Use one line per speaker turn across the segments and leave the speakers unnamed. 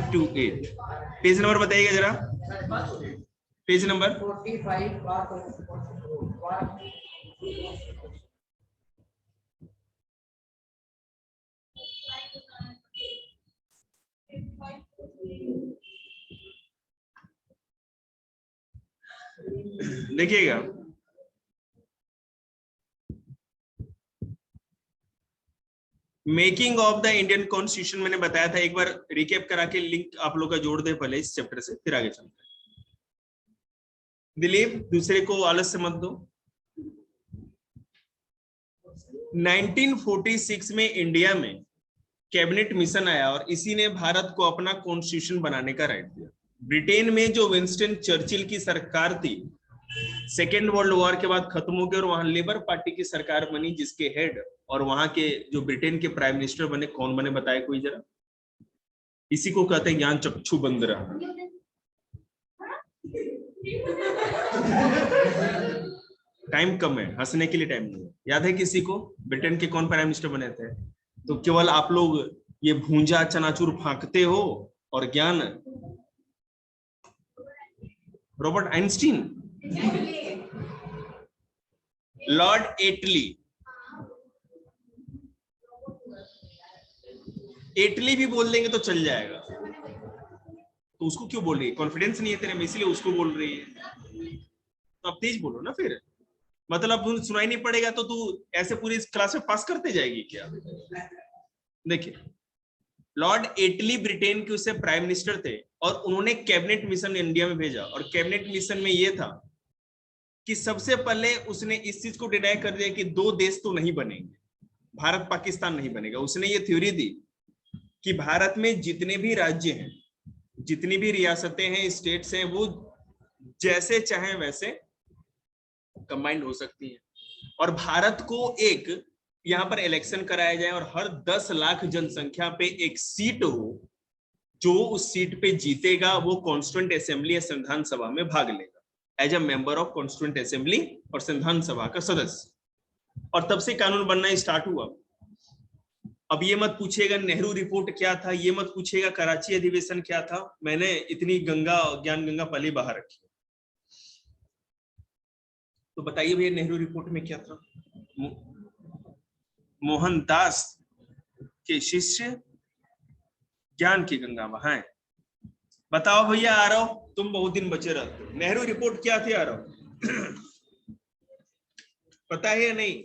528। Page number बताइएगा जरा, page number
45
देखिएगा। Making of the Indian constitution मैंने बताया था, एक बार रिकेप करा के लिंक आप लोग का जोड़ दे पहले इस चैप्टर से, फिर आगे चलते हैं। दिलीप, दूसरे को आलस्य मत दो। 1946 में इंडिया में कैबिनेट मिशन आया और इसी ने भारत को अपना कॉन्स्टिट्यूशन बनाने का राइट दिया। ब्रिटेन में जो विंस्टन चर्चिल की सरकार थी, सेकेंड वर्ल्ड वॉर के बाद खत्म हो गई और वहां लेबर पार्टी की सरकार बनी, जिसके हेड और वहां के जो ब्रिटेन के प्राइम मिनिस्टर बने, कौन बने बताए कोई जरा? इसी को कहते हैं ज्ञान चक्षु बंद रहा। टाइम कम है, हंसने के लिए टाइम नहीं है। याद है किसी को ब्रिटेन के कौन प्राइम मिनिस्टर बने थे? तो केवल आप लोग ये भूंजा चनाचूर फांकते हो और ज्ञान। रॉबर्ट आइंस्टीन, लॉर्ड एटली। एटली भी बोल देंगे तो चल जाएगा, तो उसको क्यों बोल रही है? कॉन्फिडेंस नहीं है तेरे में इसलिए उसको बोल रही है। तो अब तेज बोलो ना फिर, मतलब तू सुनाई नहीं पड़ेगा तो तू ऐसे पूरी क्लास में पास करते जाएगी क्या? देखिए, लॉर्ड एटली ब्रिटेन के उससे प्राइम मिनिस्टर थे और उन्होंने कैबिनेट मिशन इंडिया में भेजा। और कैबिनेट मिशन में यह था कि सबसे पहले उसने इस चीज को डिनाई कर दिया कि दो देश तो नहीं बनेंगे, भारत पाकिस्तान नहीं बनेगा। उसने ये थ्योरी दी कि भारत में जितने भी राज्य हैं, जितनी भी रियासतें हैं, स्टेट्स हैं, वो जैसे चाहे वैसे कंबाइंड हो सकती हैं और भारत को एक यहां पर इलेक्शन कराया जाए और हर 10 लाख जनसंख्या पे एक सीट हो, जो उस सीट पे जीतेगा वो कॉन्स्टिट्यूएंट असेंबली या संविधान सभा में भाग लेगा as a member of constituent assembly और संविधान सभा का सदस्य। और तब से कानून बनना स्टार्ट हुआ। अब ये मत पूछिएगा नेहरू रिपोर्ट क्या था, ये मत पूछिएगा कराची अधिवेशन क्या था, मैंने इतनी गंगा ज्ञान गंगा पली बाहर रखी। तो बताइए भैया नेहरू रिपोर्ट में क्या था? मोहनदास के शिष्य ज्ञान की गंगा बहाएं। बताओ भैया, आ रहा हो, तुम बहुत दिन बचे रहते हो। नेहरू रिपोर्ट क्या थी, आ रहा हो? पता है या नहीं?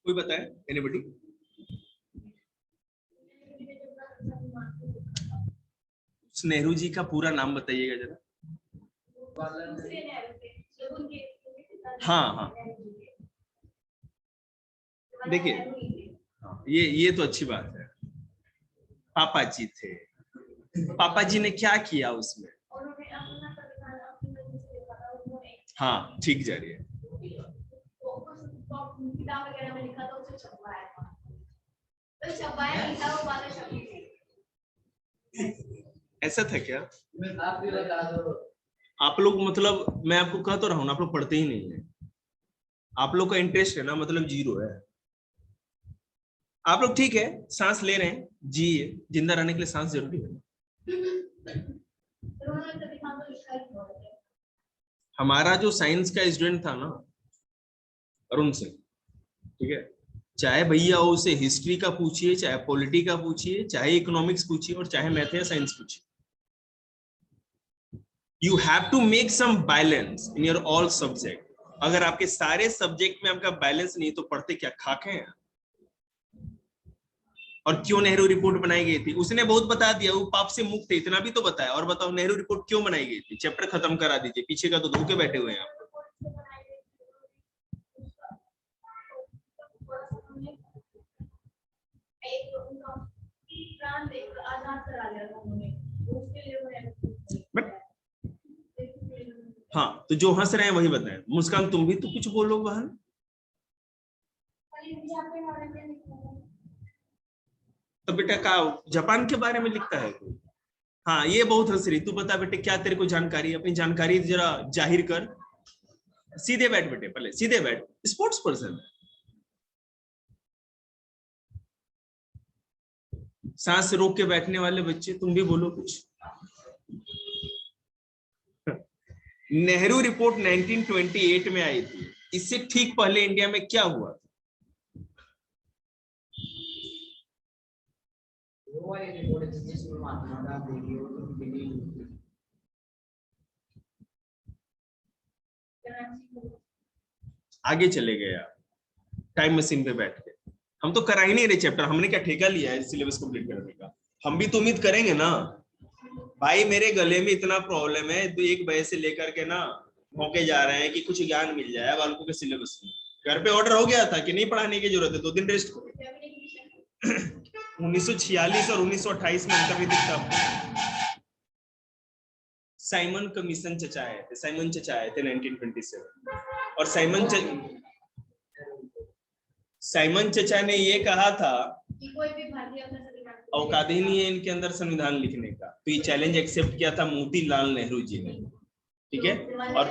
कोई बताए? एनीबॉडी? उस नेहरू जी का पूरा नाम बताइएगा जरा। हाँ हाँ, देखिए, ये तो अच्छी बात है। पापा जी थे। पापा जी ने क्या किया उसमें? हाँ, ठीक जा रही है। ऐसा था क्या? आप लोग, मतलब मैं आपको कह तो रहा हूँ ना, आप लोग पढ़ते ही नहीं है। आप लोग का इंटरेस्ट है ना, मतलब जीरो है। आप लोग ठीक है, सांस ले रहे हैं, जी, जिंदा रहने के लिए सांस जरूरी है। हमारा जो साइंस का स्टूडेंट था ना, अरुण सिंह, ठीक है, चाहे भैया उसे हिस्ट्री का पूछिए, चाहे पॉलिटी का पूछिए, चाहे इकोनॉमिक्स पूछिए और चाहे मैथ या साइंस पूछिए, you have to make some balance in your all subject. अगर आपके सारे सब्जेक्ट में आपका बैलेंस नहीं तो पढ़ते क्या खाके हैं? और क्यों नेहरू रिपोर्ट बनाई गई थी उसने बहुत बता दिया, वो पाप से मुक्त है, इतना भी तो बताया। और बताओ नेहरू रिपोर्ट क्यों बनाई गई थी? चैप्टर खत्म करा दीजिए, पीछे का तो धोखे बैठे हुए हैं आप। हाँ, तो जो हंस रहे हैं वही बताएं। मुस्कान, तुम भी तो कुछ बोलो बहन। तो बेटा का जापान के बारे में लिखता है कोई? हाँ, ये बहुत हंस रही। तू बता बेटे, क्या तेरे को जानकारी है? अपनी जानकारी जरा जाहिर कर। सीधे बैठ बेटे, पहले सीधे बैठ, स्पोर्ट्स पर्सन है। सांस रोक के बैठने वाले बच्चे, तुम भी बोलो कुछ। नेहरू रिपोर्ट 1928 में आई थी, इससे ठीक पहले इंडिया में क्या हुआ? आगे चले गए आप टाइम मशीन पे बैठ के। हम तो करा ही नहीं रहे चैप्टर, हमने क्या ठेका लिया है सिलेबस कंप्लीट करने का? हम भी तो उम्मीद करेंगे ना भाई। मेरे गले में इतना प्रॉब्लम है, तो 1 बजे से लेकर के ना मौके जा रहे हैं कि कुछ ज्ञान मिल जाए बालकों के सिलेबस में। घर पे ऑर्डर हो गया था कि नहीं पढ़ाने की जरूरत है, 2 दिन रेस्ट करो। 1946 और 1928 में अंतर भी दिखता आपको। साइमन कमीशन चचा आए थे, साइमन चचा आए थे 1927, और साइमन चचा ने ये कहा था कि कोई भी भारतीय औकात ही नहीं है इनके अंदर संविधान लिखने का। तो ये चैलेंज एक्सेप्ट किया था मोतीलाल नेहरू जी ने, ठीक है। और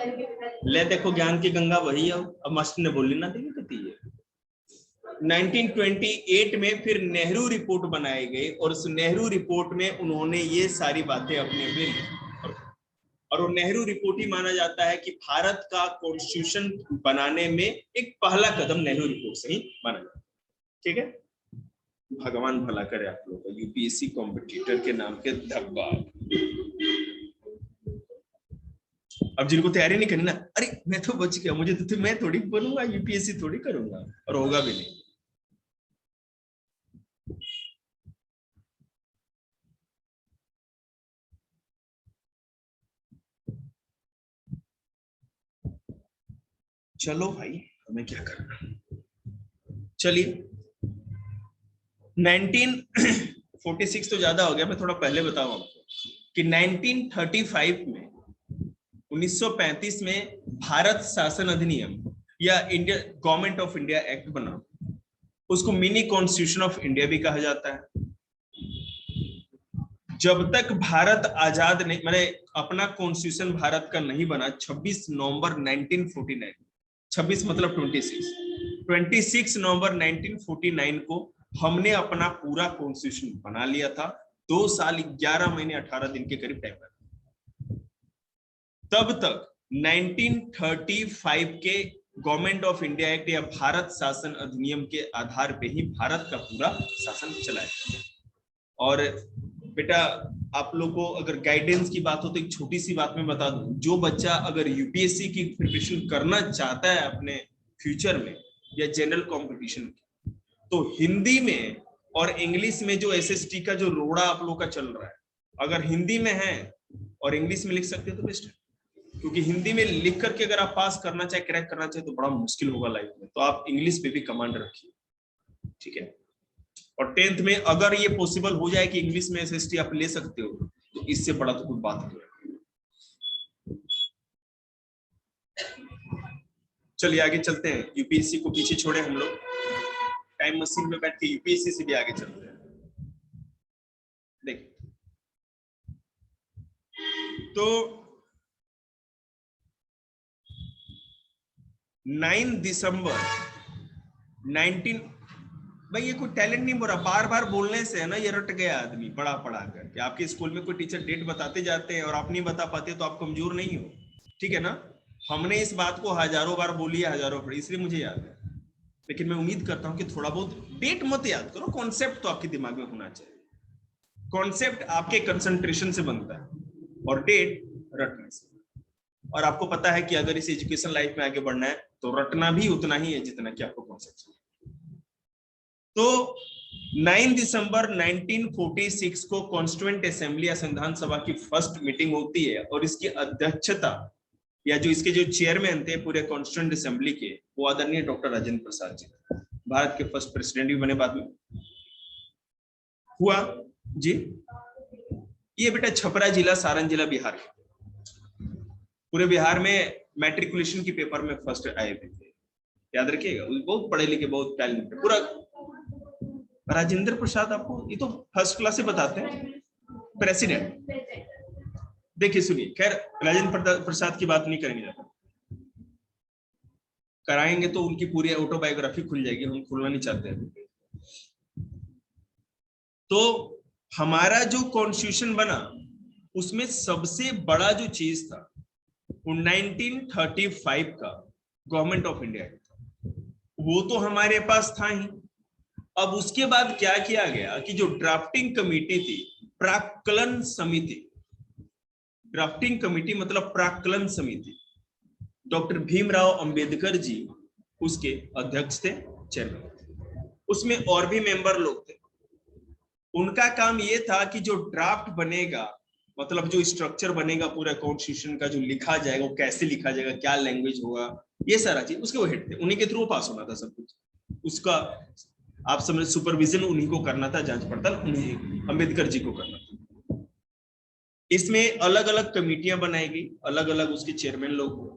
ले देखो ज्ञान की गंगा वही है, अब मास्टर ने बोलने ना देंगे कहती है। 1928 में फिर नेहरू रिपोर्ट बनाई गई, और उस नेहरू रिपोर्ट में उन्होंने ये सारी बातें अपने पे लिखी, और वो नेहरू रिपोर्ट ही माना जाता है कि भारत का कॉन्स्टिट्यूशन बनाने में एक पहला कदम नेहरू रिपोर्ट से ही माना जाता है, ठीक है। भगवान भला करे आप लोगों का, यूपीएससी कॉम्पिटिटर के नाम के धब्बा। अब जिनको तैयारी नहीं करनी ना, अरे मैं तो बच गया, मुझे तो मैं थोड़ी बनूंगा, यूपीएससी थोड़ी करूंगा, और होगा भी नहीं। चलो भाई, हमें क्या करना। चलिए 1946 तो ज्यादा हो गया, मैं थोड़ा पहले बताऊं आपको कि 1935 में 1935 में भारत शासन अधिनियम या India government of India act बना, उसको मिनी कॉन्स्टिट्यूशन ऑफ इंडिया भी कहा जाता है। जब तक भारत आजाद नहीं, मैंने अपना कॉन्स्टिट्यूशन भारत का नहीं बना, 26 नवंबर 1949, 26 मतलब 26 नवंबर 1949 को हमने अपना पूरा कॉन्स्टिट्यूशन बना लिया था। 2 साल 11 महीने 18 दिन के करीब टाइम लगा। तब तक 1935 के गवर्नमेंट ऑफ इंडिया एक्ट या भारत शासन अधिनियम के आधार पे ही भारत का पूरा शासन चलाया। और बेटा आप लोग को अगर गाइडेंस की बात हो तो एक छोटी सी बात मैं बता दूं, जो बच्चा अगर यूपीएससी की प्रिपरेशन करना चाहता है अपने फ्यूचर में या जनरल कंपटीशन, तो हिंदी में और इंग्लिश में जो एसएसटी का जो रोड़ा आप लोग का चल रहा है, अगर हिंदी में है और इंग्लिश में लिख सकते हो तो बेस्ट है, क्योंकि हिंदी में लिख करके अगर आप पास करना चाहे, क्रैक करना चाहे तो बड़ा मुश्किल होगा लाइफ में। तो आप इंग्लिश पे भी कमांड रखिए, ठीक है। और 10th में अगर ये पॉसिबल हो जाए कि इंग्लिश में एसएसटी आप ले सकते हो, तो इससे बड़ा तो कोई बात नहीं। चलिए आगे चलते हैं, यूपीएससी को पीछे छोड़े हम लोग, टाइम मशीन में बैठ के यूपीएससी से भी आगे चलते हैं। देखिए तो 9 दिसंबर 19, भाई ये कोई टैलेंट नहीं बोल रहा, बार बार बोलने से है ना ये रट गया आदमी पढ़ा पढ़ा करके। आपके स्कूल में कोई टीचर डेट बताते जाते हैं और आप नहीं बता पाते तो आप कमजोर नहीं हो, ठीक है ना। हमने इस बात को हजारों बार बोली है, हजारों बार, इसलिए मुझे याद है। लेकिन मैं उम्मीद करता हूं कि थोड़ा बहुत डेट मत याद करो, कॉन्सेप्ट तो आपके दिमाग में होना चाहिए। कॉन्सेप्ट आपके कंसंट्रेशन से बनता है और डेट रटने से। और आपको पता है कि अगर इस एजुकेशन लाइफ में आगे बढ़ना है तो रटना भी उतना ही है जितना कि आपको कॉन्सेप्ट। तो 9 दिसंबर 1946 को कॉन्स्टिट्यूएंट असेंबली या संविधान सभा की फर्स्ट मीटिंग होती है, और इसकी अध्यक्षता या जो इसके जो चेयरमैन थे पूरे कॉन्स्टिट्यूएंट असेंबली के, वो आदरणीय डॉक्टर राजेंद्र प्रसाद जी, भारत के फर्स्ट प्रेसिडेंट भी बने बाद में। हुआ जी, ये बेटा छपरा जिला, सारण जिला, बिहार है। पूरे बिहार में मैट्रिकुलेशन की पेपर में फर्स्ट आए थे, याद रखिएगा। बहुत पढ़े लिखे, बहुत टैलेंटेड। पूरा राजेंद्र प्रसाद, आपको ये तो फर्स्ट क्लास से बताते हैं, प्रेसिडेंट। देखिए सुनिए, खैर राजेंद्र प्रसाद की बात नहीं करेंगे, कराएंगे तो उनकी पूरी ऑटोबायोग्राफी खुल जाएगी, हम खुलना नहीं चाहते हैं। तो हमारा जो कॉन्स्टिट्यूशन बना उसमें सबसे बड़ा जो चीज था वो 1935 का गवर्नमेंट ऑफ इंडिया था, वो तो हमारे पास था ही। अब उसके बाद क्या किया गया कि जो ड्राफ्टिंग कमेटी थी, प्राक्कलन समिति, ड्राफ्टिंग कमेटी मतलब प्राक्कलन समिति, डॉक्टर भीमराव अंबेडकर जी उसके अध्यक्ष थे, चेयरमैन। उसमें और भी मेंबर लोग थे। उनका काम ये था कि जो ड्राफ्ट बनेगा, मतलब जो स्ट्रक्चर बनेगा पूरा कॉन्स्टिट्यूशन का, जो लिखा जाएगा वो कैसे लिखा जाएगा, क्या लैंग्वेज होगा, ये सारा चीज उसके वो हेड थे, उन्हीं के थ्रू पास होना था सब कुछ। उसका आप समझ सुपरविजन उन्हीं को करना था, जांच पड़ताल उन्हीं अंबेडकर जी को करना था। इसमें अलग अलग कमेटियां बनाई गई, अलग अलग उसके चेयरमैन लोग।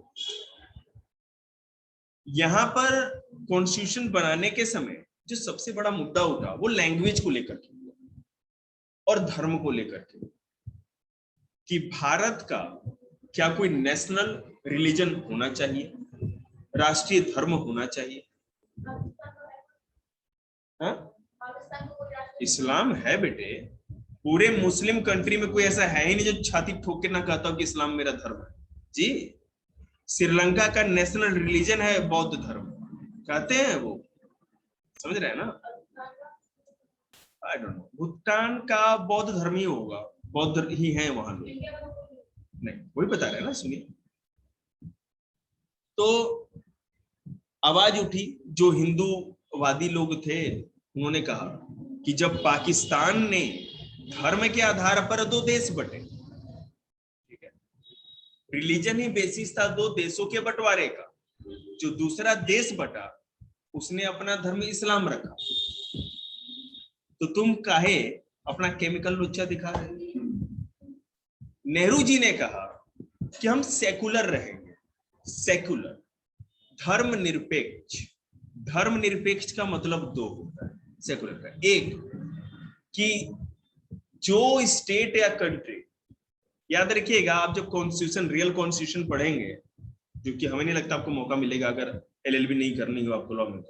यहां पर कॉन्स्टिट्यूशन बनाने के समय जो सबसे बड़ा मुद्दा उठा वो लैंग्वेज को लेकर के और धर्म को लेकर के, कि भारत का क्या कोई नेशनल रिलीजन होना चाहिए, राष्ट्रीय धर्म होना चाहिए। हा? इस्लाम है बेटे, पूरे मुस्लिम कंट्री में कोई ऐसा है ही नहीं जो छाती ठोक के ना कहता हो कि इस्लाम मेरा धर्म है जी। श्रीलंका का नेशनल रिलीजन है बौद्ध धर्म, कहते हैं वो, समझ रहे हैं ना। आई डोंट नो, भूटान का बौद्ध धर्म ही होगा, बौद्ध ही है वहां लोग, नहीं वही बता रहे हैं ना, सुनिए। तो आवाज उठी, जो हिंदूवादी लोग थे उन्होंने कहा कि जब पाकिस्तान ने धर्म के आधार पर दो देश बटे, ठीक है, रिलीजन ही बेसिस था दो देशों के बंटवारे का, जो दूसरा देश बटा उसने अपना धर्म इस्लाम रखा, तो तुम काहे अपना केमिकल लुच्चा दिखा रहे। नेहरू जी ने कहा कि हम सेकुलर रहेंगे, सेकुलर, धर्मनिरपेक्ष। धर्मनिरपेक्ष का मतलब दो होता है सेकुलर का, एक कि जो स्टेट या कंट्री, याद रखिएगा आप जब कॉन्स्टिट्यूशन, रियल कॉन्स्टिट्यूशन पढ़ेंगे, जो कि हमें नहीं लगता आपको मौका मिलेगा अगर एलएलबी नहीं करनी हो आपको लॉ में,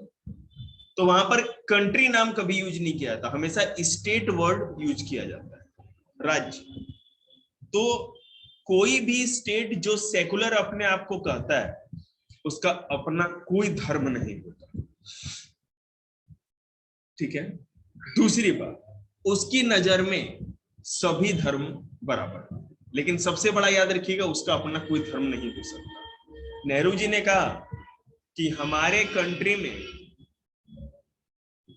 तो वहां पर कंट्री नाम कभी यूज नहीं किया जाता, हमेशा स्टेट वर्ड यूज किया जाता है, राज्य। तो कोई भी स्टेट जो सेकुलर अपने आप को कहता है उसका अपना कोई धर्म नहीं होता, ठीक है। दूसरी बात, उसकी नजर में सभी धर्म बराबर, लेकिन सबसे बड़ा याद रखिएगा उसका अपना कोई धर्म नहीं हो सकता। नेहरू जी ने कहा कि हमारे कंट्री में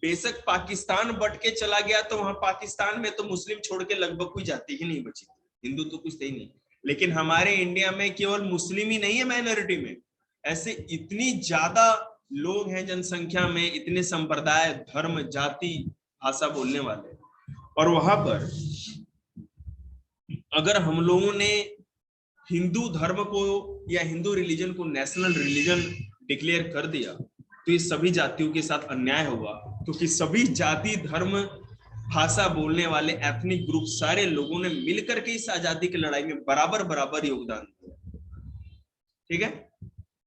बेशक पाकिस्तान बट के चला गया तो वहां पाकिस्तान में तो मुस्लिम छोड़ के लगभग कोई जाति ही नहीं बची, हिंदू तो कुछ ही नहीं, लेकिन हमारे इंडिया में केवल मुस्लिम ही नहीं है माइनॉरिटी में, ऐसे इतनी ज्यादा लोग हैं जनसंख्या में, इतने संप्रदाय, धर्म, जाति, भाषा बोलने वाले, और वहां पर अगर हम लोगों ने हिंदू धर्म को या हिंदू रिलीजन को नेशनल रिलीजन डिक्लेयर कर दिया तो ये सभी जातियों के साथ अन्याय होगा, क्योंकि सभी जाति, धर्म, भाषा बोलने वाले एथनिक ग्रुप सारे लोगों ने मिलकर के इस आजादी की लड़ाई में बराबर बराबर योगदान दिया, ठीक है।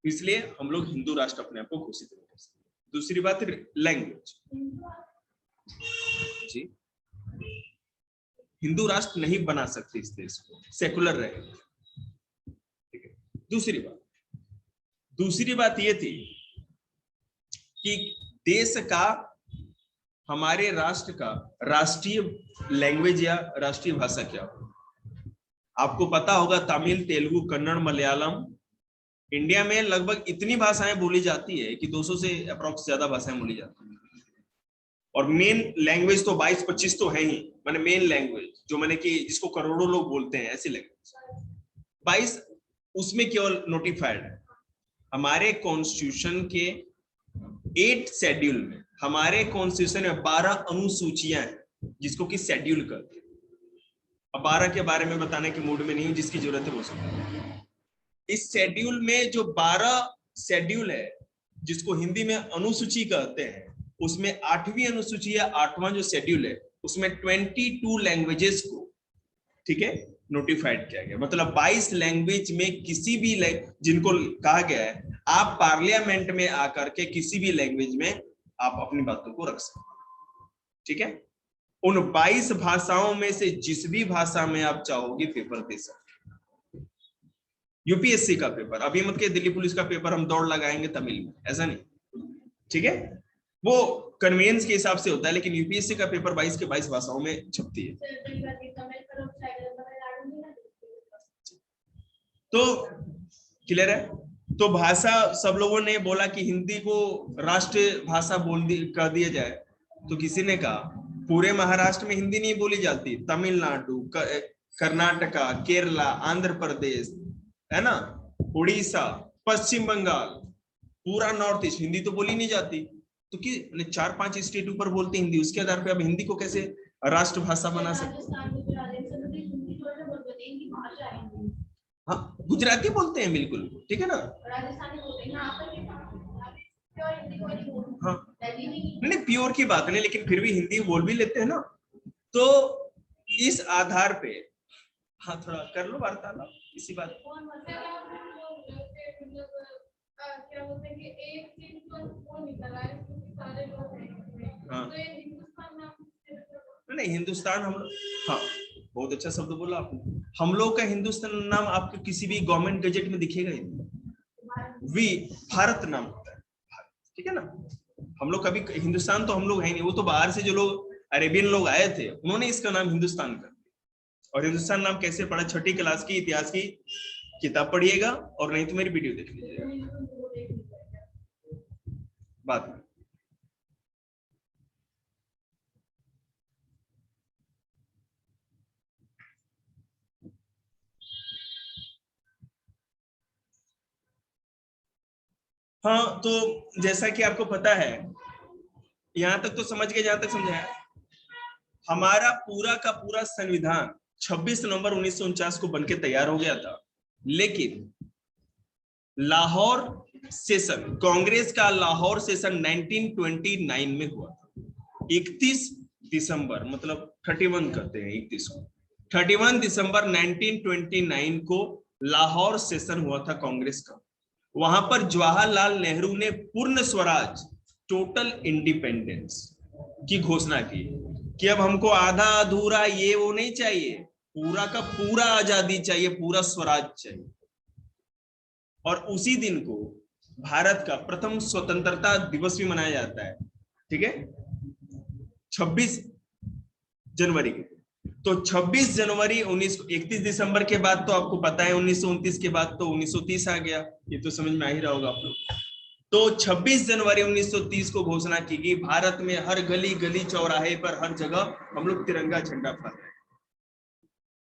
इसलिए हम लोग हिंदू राष्ट्र अपने आप को घोषित नहीं कर सकते। दूसरी बात, लैंग्वेज जी, हिंदू राष्ट्र नहीं बना सकते इस देश को, सेकुलर रहेगा, ठीक है। दूसरी बात ये थी कि देश का, हमारे राष्ट्र का राष्ट्रीय लैंग्वेज या राष्ट्रीय भाषा क्या हो। आपको पता होगा तमिल, तेलुगु, कन्नड़, मलयालम, इंडिया में लगभग इतनी भाषाएं बोली जाती है कि 200 से अप्रोक्स ज्यादा भाषाएं बोली जाती है, और मेन लैंग्वेज तो 22-25 तो है ही, माने मेन लैंग्वेज जो मैंने कि जिसको करोड़ों लोग बोलते हैं ऐसी लैंग्वेज 22, उसमें केवल नोटिफाइड है। हमारे कॉन्स्टिट्यूशन के 8 शेड्यूल में, हमारे कॉन्स्टिट्यूशन में 12 अनुसूचियां हैं जिसको कि शेड्यूल कहते हैं। अब 12 के बारे में बताने के मूड में नहीं हूं, जिसकी जरूरत है वो सब। इस शेड्यूल में जो 12 शेड्यूल है जिसको हिंदी में अनुसूची कहते हैं, उसमें 8वीं अनुसूची या 8वां जो शेड्यूल है उसमें 22 लैंग्वेजेस को, ठीक है, नोटिफाइड किया गया। मतलब 22 लैंग्वेज में किसी भी जिनको कहा गया है आप पार्लियामेंट में आकर के किसी भी लैंग्वेज में आप अपनी बातों को रख सकते, ठीक है। उन 22 भाषाओं में से जिस भी भाषा में आप चाहोगे पेपर दे सकते। यूपीएससी का पेपर, अभी मत के दिल्ली पुलिस का पेपर हम दौड़ लगाएंगे तमिल में, ऐसा नहीं, ठीक है। वो कन्वीनियंस के हिसाब से होता है, लेकिन यूपीएससी का पेपर 22 के 22 भाषाओं में छपती है। तो क्लियर है। तो भाषा, सब लोगों ने बोला कि हिंदी को राष्ट्रीय भाषा कर दिया जाए, तो किसी ने कहा पूरे महाराष्ट्र में हिंदी नहीं बोली जाती, तमिलनाडु, कर्नाटका, केरला, आंध्र प्रदेश, है ना, उड़ीसा, पश्चिम बंगाल, पूरा नॉर्थ ईस्ट, हिंदी तो बोली नहीं जाती। तो कि 4-5 स्टेट ऊपर बोलते हिंदी, उसके आधार पे अब हिंदी को कैसे राष्ट्रभाषा बना सकते? हाँ, गुजराती बोलते हैं बिल्कुल, ठीक है ना। हाँ, नहीं प्योर की बात नहीं, लेकिन फिर भी हिंदी बोल भी लेते हैं ना। तो इस आधार पे, हाँ थोड़ा कर लो वार्तालाप इसी बात। क्या बोलते हैं कि एक चीज तो निकल आए सारे लोग हैं। हाँ। तो ये हिंदुस्तान नाम नहीं, हिंदुस्तान हम, हाँ बहुत अच्छा शब्द बोला आपने। हम लोग का हिंदुस्तान नाम आपको किसी भी गवर्नमेंट गजेट में दिखेगा ही नहीं। वी भारत नाम होता है, ठीक है ना। हम लोग कभी हिंदुस्तान तो हम लोग है नहीं, वो तो बाहर से जो लोग अरेबियन लोग आए थे उन्होंने इसका नाम हिंदुस्तान कर दिया। और हिंदुस्तान नाम कैसे पढ़ा? 6ठी क्लास की इतिहास की किताब पढ़िएगा, और नहीं तो मेरी वीडियो देख लीजिएगा बाद में। हाँ, तो जैसा कि आपको पता है, यहां तक तो समझ गए, जहां तक समझाया। हमारा पूरा का पूरा संविधान 26 नवंबर 1949 को बनके तैयार हो गया था, लेकिन लाहौर सेशन, कांग्रेस का लाहौर सेशन 1929 में हुआ था। 31 दिसंबर, मतलब 31 करते हैं 31 को, 31 दिसंबर 1929 को लाहौर सेशन हुआ था कांग्रेस का। वहां पर जवाहरलाल नेहरू ने पूर्ण स्वराज, टोटल इंडिपेंडेंस की घोषणा की कि अब हमको आधा अधूरा ये वो नहीं चाहिए, पूरा का पूरा आजादी चाहिए, पूरा स्वराज चाहिए। और उसी दिन को भारत का प्रथम स्वतंत्रता दिवस भी मनाया जाता है, ठीक है, 26 जनवरी के। तो 26 जनवरी 31 दिसंबर के बाद तो आपको पता है 1929 के बाद तो 1930 आ गया, ये तो समझ में आ ही रहा होगा आप लोग। तो 26 जनवरी 1930 को घोषणा की गई, भारत में हर गली गली चौराहे पर हर जगह हम लोग तिरंगा झंडा फहरा रहे हैं।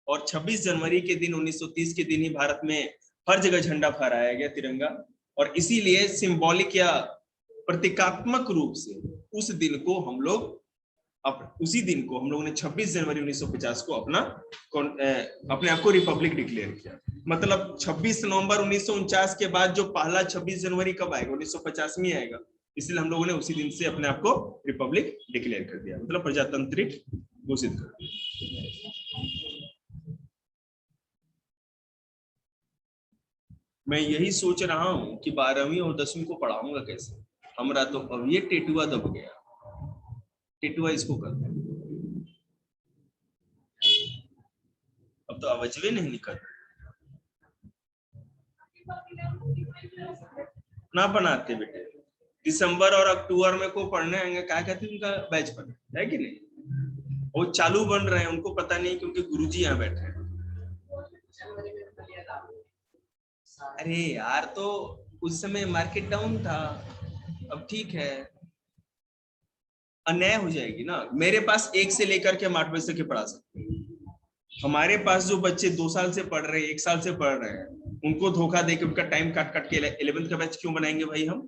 और 26 जनवरी के दिन 1930 के दिन ही भारत में हर जगह झंडा फहराया गया, तिरंगा। और इसीलिए सिंबॉलिक या प्रतीकात्मक रूप से उस दिन को हम लोग, उसी दिन को हम लोगों ने 26 जनवरी 1950 को अपने आप को रिपब्लिक डिक्लेयर किया। मतलब 26 नवंबर 1949 के बाद जो पहला 26 जनवरी कब आएगा? 1950 में आएगा। इसलिए हम लोगों ने उसी दिन से अपने आप को रिपब्लिक डिक्लेयर कर दिया, मतलब प्रजातांत्रिक घोषित कर दिया। मैं यही सोच रहा हूं कि 12वीं और 10वीं को पढ़ाऊंगा कैसे। हमारा तो अब ये टेटुआ दब गया, टेटुआ इसको करते हैं, अब तो अवजवे नहीं निकल ना बनाते बेटे। दिसंबर और अक्टूबर में को पढ़ने आएंगे, क्या कहते हैं उनका बैच पर, है कि नहीं? वो चालू बन रहे हैं, उनको पता नहीं क्योंकि गुरुजी यहाँ बैठे हैं। अरे यार, तो उस समय मार्केट डाउन था, अब ठीक है, अन्याय हो जाएगी ना। मेरे पास 1 से लेकर के हम 8 बजे तक पढ़ा सकते हैं। हमारे पास जो बच्चे 2 साल से पढ़ रहे हैं, 1 साल से पढ़ रहे हैं, उनको धोखा देकर उनका टाइम काट काट के 11th का बैच क्यों बनाएंगे भाई हम?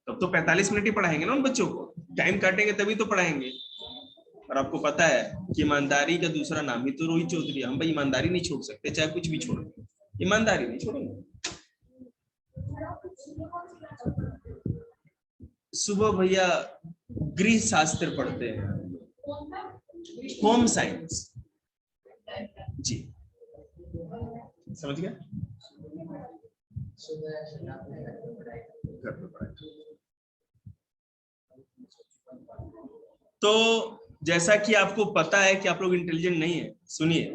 तब तो 45 मिनट ही पढ़ाएंगे ना उन बच्चों को, टाइम काटेंगे तभी तो पढ़ाएंगे। और आपको पता है कि ईमानदारी का दूसरा नाम ही तो रोहित चौधरी। हम भाई ईमानदारी नहीं छोड़ सकते, चाहे कुछ भी छोड़, ईमानदारी नहीं छोड़ेंगे। सुबह भैया गृह शास्त्र पढ़ते हैं, होम साइंस जी, समझ गया? तो जैसा कि आपको पता है कि आप लोग इंटेलिजेंट नहीं है, सुनिए,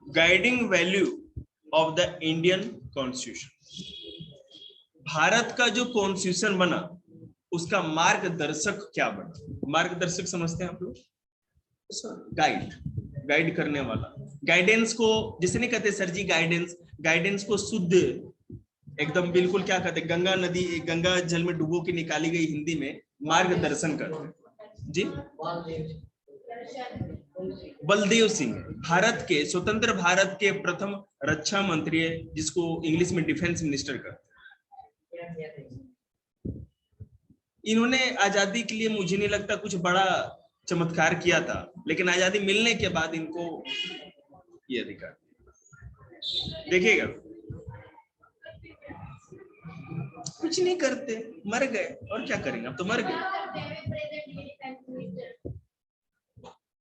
guiding value of the Indian constitution, Bharat का जो कॉन्स्टिट्यूशन बना उसका मार्गदर्शक क्या बना? मार्गदर्शक समझते हैं आप लोग? गाइड, गाइड करने वाला। गाइडेंस को जिसे नहीं कहते सर जी गाइडेंस, गाइडेंस को शुद्ध एकदम बिल्कुल क्या कहते हैं, गंगा नदी, गंगा जल में डुबो के निकाली गई हिंदी में मार्गदर्शन करते हैं जी। बलदेव सिंह भारत के स्वतंत्र भारत के प्रथम रक्षा मंत्री है, जिसको इंग्लिश में डिफेंस मिनिस्टर कहते हैं। इन्होंने आजादी के लिए मुझे नहीं लगता कुछ बड़ा चमत्कार किया था, लेकिन आजादी मिलने के बाद इनको ये अधिकार, देखिएगा कुछ नहीं करते, मर गए और क्या करेंगे, अब तो मर गए।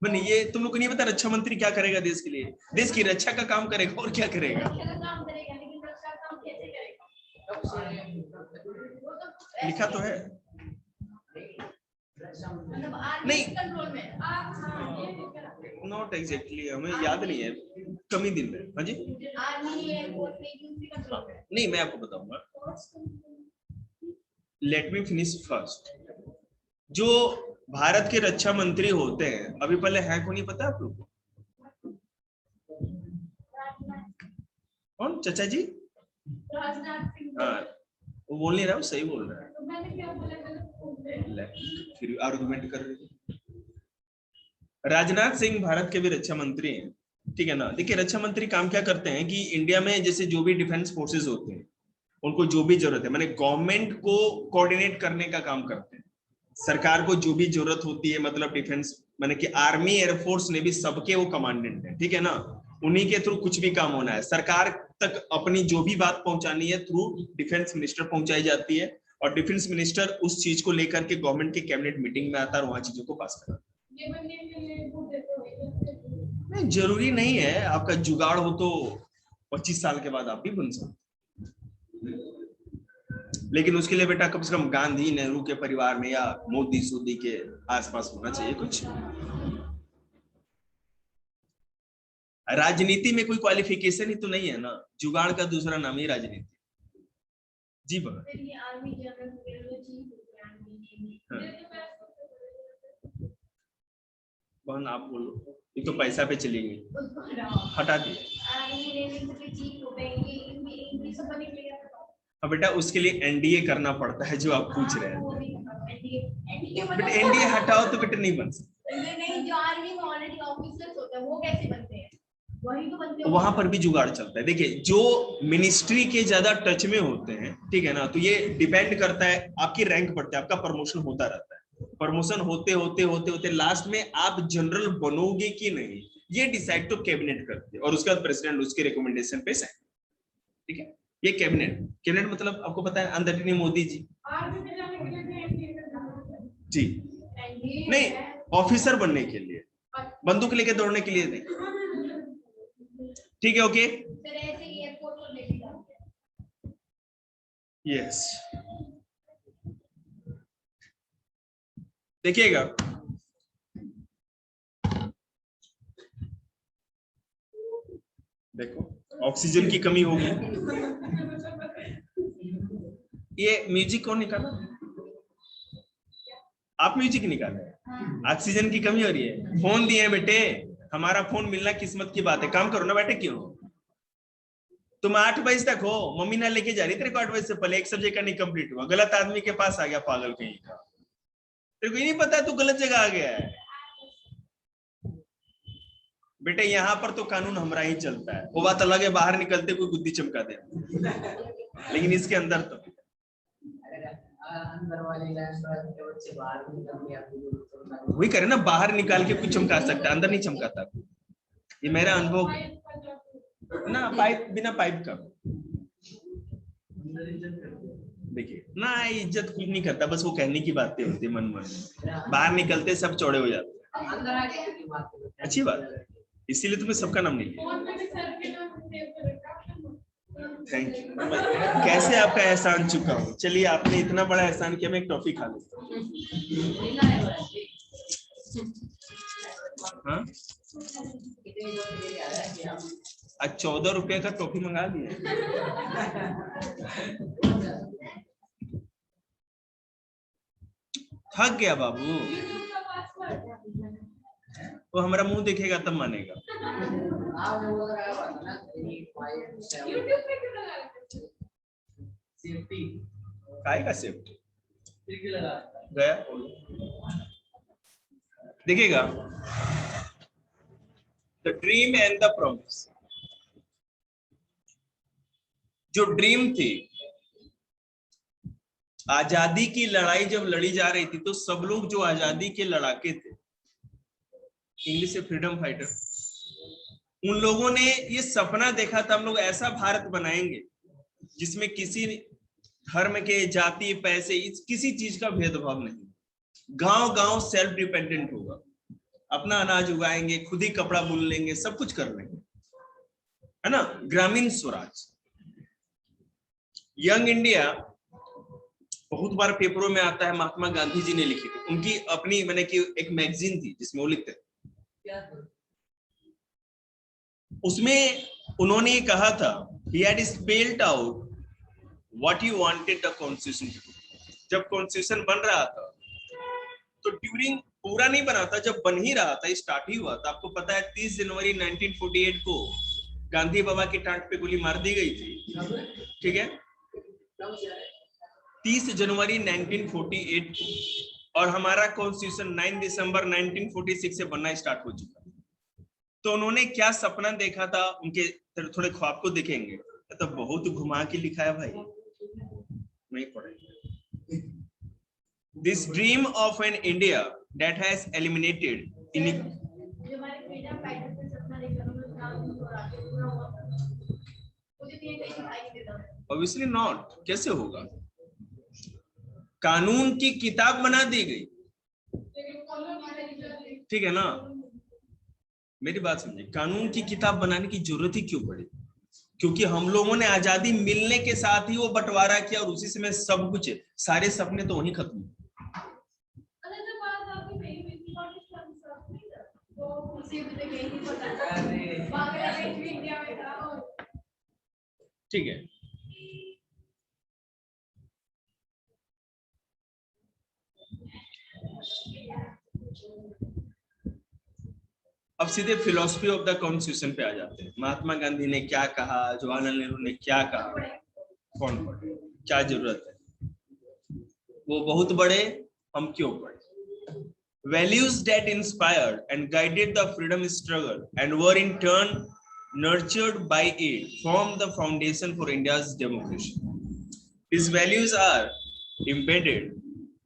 बनी ये तुम लोग को नहीं पता रक्षा मंत्री क्या करेगा देश के लिए? देश की रक्षा का काम करेगा और क्या करेगा? लिखा तो है नहीं, नॉट एग्जैक्टली, हमें याद नहीं है, कम ही दिन में। हाँ जी, नहीं मैं आपको बताऊंगा, लेट मी फिनिश फर्स्ट। जो भारत के रक्षा मंत्री होते हैं अभी, पहले है को नहीं पता आप लोग कौन? चाचा जी, हाँ वो बोल नहीं रहा, वो सही बोल रहा है, फिर आर्गुमेंट कर रहे हैं। राजनाथ सिंह भारत के भी रक्षा मंत्री हैं, ठीक है ना। देखिए रक्षा मंत्री काम क्या करते हैं कि इंडिया में जैसे जो भी डिफेंस फोर्सेस होते हैं उनको जो भी जरूरत है, माने गवर्नमेंट को कोऑर्डिनेट करने का काम करते हैं। सरकार को जो भी जरूरत होती है, मतलब डिफेंस माने कि आर्मी एयरफोर्स ने भी सबके वो कमांडेंट है, ठीक है ना। उन्हीं के थ्रू कुछ भी काम होना है, सरकार तक अपनी जो भी बात पहुंचानी है थ्रू डिफेंस मिनिस्टर पहुंचाई जाती है, और डिफेंस मिनिस्टर उस चीज को लेकर के गवर्नमेंट के कैबिनेट मीटिंग में आता है और वहां चीजों को पास करता है। नहीं जरूरी नहीं है, आपका जुगाड़ हो तो 25 साल के बाद आप भी बन सकते, लेकिन उसके लिए बेटा कम से कम गांधी नेहरू के परिवार में या मोदी सोदी के आसपास होना चाहिए कुछ। राजनीति में कोई क्वालिफिकेशन ही तो नहीं है ना, जुगाड़ का दूसरा नाम ही राजनीति। जी बना बहन आप बोलो, ये तो पैसा पे चली गई, हटा दिए। अब बेटा उसके लिए एनडीए करना पड़ता है जो आप पूछ रहे हैं, बेटा एनडीए हटाओ तो बेटा नहीं बन सकते। नहीं, जो आर्मी में ऑलरेडी ऑफिसर्स होते हैं वो कैसे बनते हैं? वही तो बनते हैं। वहां पर भी जुगाड़ चलता है। देखिए जो मिनिस्ट्री के ज्यादा टच में होते हैं, ठीक है ना, तो ये डिपेंड करता है, आपकी रैंक बढ़ता है, आपका प्रमोशन होता रहता है, प्रमोशन होते होते होते होते लास्ट में आप जनरल बनोगे कि नहीं ये डिसाइड तो कैबिनेट करते हैं, और उसके बाद प्रेसिडेंट उसके रिकमेंडेशन पे साइन, ठीक है। ये कैबिनेट, कैबिनेट मतलब आपको पता है अंदर मोदी जी जी, नहीं ऑफिसर बनने के लिए, बंदूक लेके दौड़ने के लिए नहीं, ठीक है ओके। यस देखिएगा, देखो ऑक्सीजन की कमी होगी, ये म्यूजिक कौन निकाला? आप म्यूजिक निकाले, ऑक्सीजन की कमी हो रही है। फोन दिए बेटे, हमारा फोन मिलना किस्मत की बात है, काम करो ना बेटे। क्यों तुम 8 बजे तक हो, मम्मी ना लेके जा रही तेरे को 8 बजे से पहले, एक सब्जेक्ट का नहीं कंप्लीट हुआ, गलत आदमी के पास आ गया पागल कहीं का, तेरे को ही नहीं पता तू गलत जगह आ गया है बेटे। यहाँ पर तो कानून हमारा ही चलता है, वो बात अलग है बाहर निकलते कोई बुद्धि चमका दे, लेकिन इसके अंदर तो अंदर वाले बच्चे बाहर वही करे ना, बाहर निकाल के कुछ चमका सकता है, अंदर नहीं चमकाता। ये मेरा अनुभव ना, पाइप बिना पाइप का देखिए ना, इज्जत कुछ नहीं करता, बस वो कहने की बातें होती है मन में, बाहर निकलते सब चौड़े हो जाते हैं। अच्छी बात है, इसीलिए तुम्हें सबका नाम नहीं लिया। Thank you. कैसे आपका एहसान चुका हूँ। चलिए आपने इतना बड़ा एहसान किया, मैं एक टॉफी खा लेता हूँ। हाँ? आज 14 रुपए का टॉफी मंगा लिया। थक गया बाबू, वो हमारा मुंह देखेगा तब मानेगा। काय का सेफ्टी गया देखिएगा। The dream and the promise. जो ड्रीम थी, आजादी की लड़ाई जब लड़ी जा रही थी तो सब लोग जो आजादी के लड़ाके थे, इंग्लिश से फ्रीडम फाइटर, उन लोगों ने ये सपना देखा था हम लोग ऐसा भारत बनाएंगे जिसमें किसी धर्म के, जाति, पैसे, किसी चीज का भेदभाव नहीं। गांव गांव सेल्फ डिपेंडेंट होगा, अपना अनाज उगाएंगे, खुद ही कपड़ा बुन लेंगे, सब कुछ कर लेंगे, है ना, ग्रामीण स्वराज। यंग इंडिया बहुत बार पेपरों में आता है, महात्मा गांधी जी ने लिखी थी, उनकी अपनी मैंने कि एक मैगजीन थी जिसमें वो लिखते थे। उसमें उन्होंने ये कहा था, he had spelled out what he wanted the constitution to do। जब कॉन्स्टिट्यूशन बन रहा था तो ड्यूरिंग, पूरा नहीं बना था, जब बन ही रहा था, स्टार्ट ही हुआ था, आपको पता है 30 जनवरी 1948 को गांधी बाबा की टांग पे गोली मार दी गई थी, ठीक है, 30 जनवरी 1948 को, और हमारा कॉन्स्टिट्यूशन 9 दिसंबर 1946 से बनना स्टार्ट हो चुका। तो उन्होंने क्या सपना देखा था, उनके थोड़े ख्वाब को देखेंगे तो बहुत घुमा के लिखा है भाई, नहीं पढ़ेंगे। This dream of an India that has eliminated obviously not, कैसे होगा? कानून की किताब बना दी गई, ठीक है ना, मेरी बात समझिए, कानून की किताब बनाने की जरूरत ही क्यों पड़ी? क्योंकि हम लोगों ने आजादी मिलने के साथ ही वो बंटवारा किया और उसी समय सब कुछ, सारे सपने तो वहीं खत्म। ठीक है, अब सीधे फिलोसफी ऑफ द कॉन्स्टिट्यूशन पे आ जाते हैं। महात्मा गांधी ने क्या कहा, जवाहरलाल नेहरू ने क्या कहा, कौन पढ़े, क्या जरूरत है, वो बहुत बड़े, हम क्यों पढ़े? Values that inspired and guided the freedom struggle and were in turn nurtured by it form the foundation for India's democracy. These values are embedded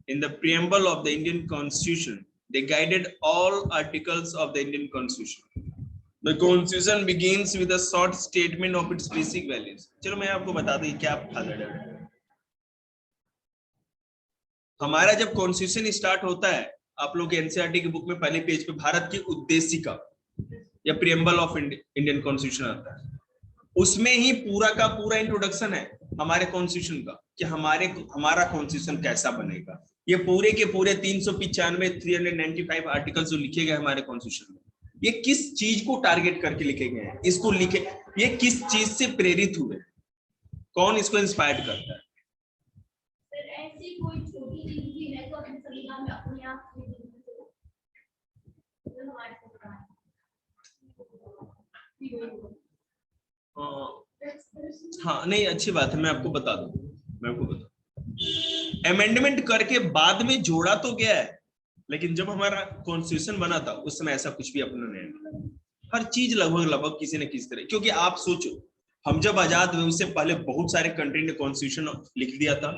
in the preamble of the Indian Constitution. They guided all articles of the Indian Constitution. The Constitution begins with a short statement of its basic values. चलो मैं आपको बता दूं क्या फायदा है। हमारा जब कॉन्स्टिट्यूशन स्टार्ट होता है, आप लोग एनसीईआरटी की बुक में पहले पेज पे भारत की उद्देशिका या प्रीएम्बल ऑफ इंडियन कॉन्स्टिट्यूशन आता है, उसमें ही पूरा का पूरा इंट्रोडक्शन है हमारे कॉन्स्टिट्यूशन का, कि हमारा कॉन्स्टिट्यूशन कैसा बनेगा। ये पूरे के पूरे 395 आर्टिकल्स जो लिखे गए हमारे कॉन्स्टिट्यूशन में, ये किस चीज को टारगेट करके लिखे गए हैं, इसको लिखे, ये किस चीज से प्रेरित हुए, कौन इसको इंस्पायर्ड करता है? हाँ नहीं, अच्छी बात है, मैं आपको बता दूं, अमेंडमेंट करके बाद में जोड़ा तो गया है, लेकिन जब हमारा कॉन्स्टिट्यूशन बना था उस समय ऐसा कुछ भी अपना नहीं, हर चीज लगभग किसी न किसी तरह, क्योंकि आप सोचो हम जब आजाद हुए उससे पहले बहुत सारे कंट्री ने कॉन्स्टिट्यूशन लिख दिया था,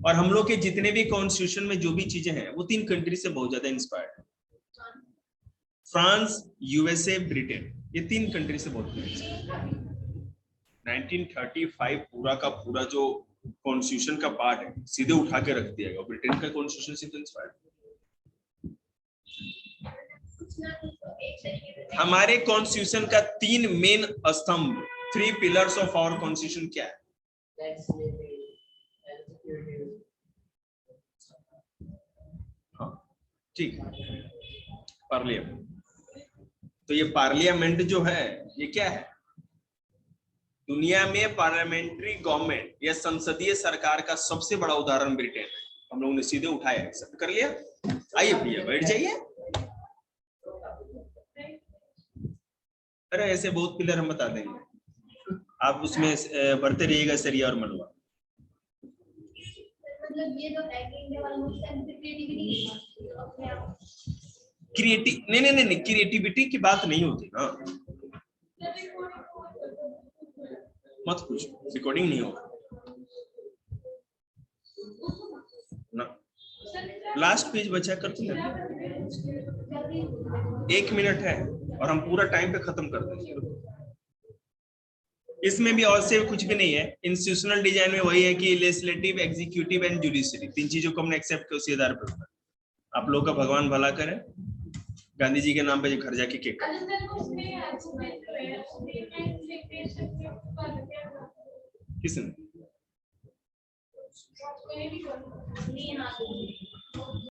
और हम लोग के जितने भी कॉन्स्टिट्यूशन में जो भी चीजें हैं वो 3 कंट्री से बहुत ज्यादा इंस्पायर्ड है। फ्रांस, यूएसए, ब्रिटेन, ये 3 कंट्री से बहुत क्लोज है। 1935 पूरा का पूरा जो कॉन्स्टिट्यूशन का पार्ट है सीधे उठा के रख दिया गया। ब्रिटेन का कॉन्स्टिट्यूशन से तो इंस्पायर्ड। हमारे कॉन्स्टिट्यूशन का 3 मेन स्तंभ, 3 पिलर्स ऑफ आवर कॉन्स्टिट्यूशन क्या है? हाँ ठीक है, पार्लियामेंट। तो ये पार्लियामेंट जो है ये क्या है? दुनिया में पार्लियामेंट्री गवर्नमेंट या संसदीय सरकार का सबसे बड़ा उदाहरण ब्रिटेन है। हम लोगों ने सीधे उठाया, एक्सेप्ट कर लिया। आइए भैया बैठ जाइए। अरे ऐसे बहुत पिलर हम बता देंगे, आप उसमें बढ़ते रहिएगा सरिया और मलबा। मतलब ये जो नहीं, क्रिएटिविटी की बात नहीं होती ना, मत पूछो, रिकॉर्डिंग नहीं होगा ना। लास्ट पेज बचा कर तुम 1 मिनट है और हम पूरा टाइम पे खत्म कर देंगे। इसमें भी और से कुछ भी नहीं है। इंस्टीट्यूशनल डिजाइन में वही है कि लेजिस्लेटिव, एग्जीक्यूटिव एंड जुडिशरी, 3 चीजों को हमने एक्सेप्ट किया, उसी आधार पर। आप लोगों का भगवान भला करे। गांधी जी के नाम पे घर जाके केक किसने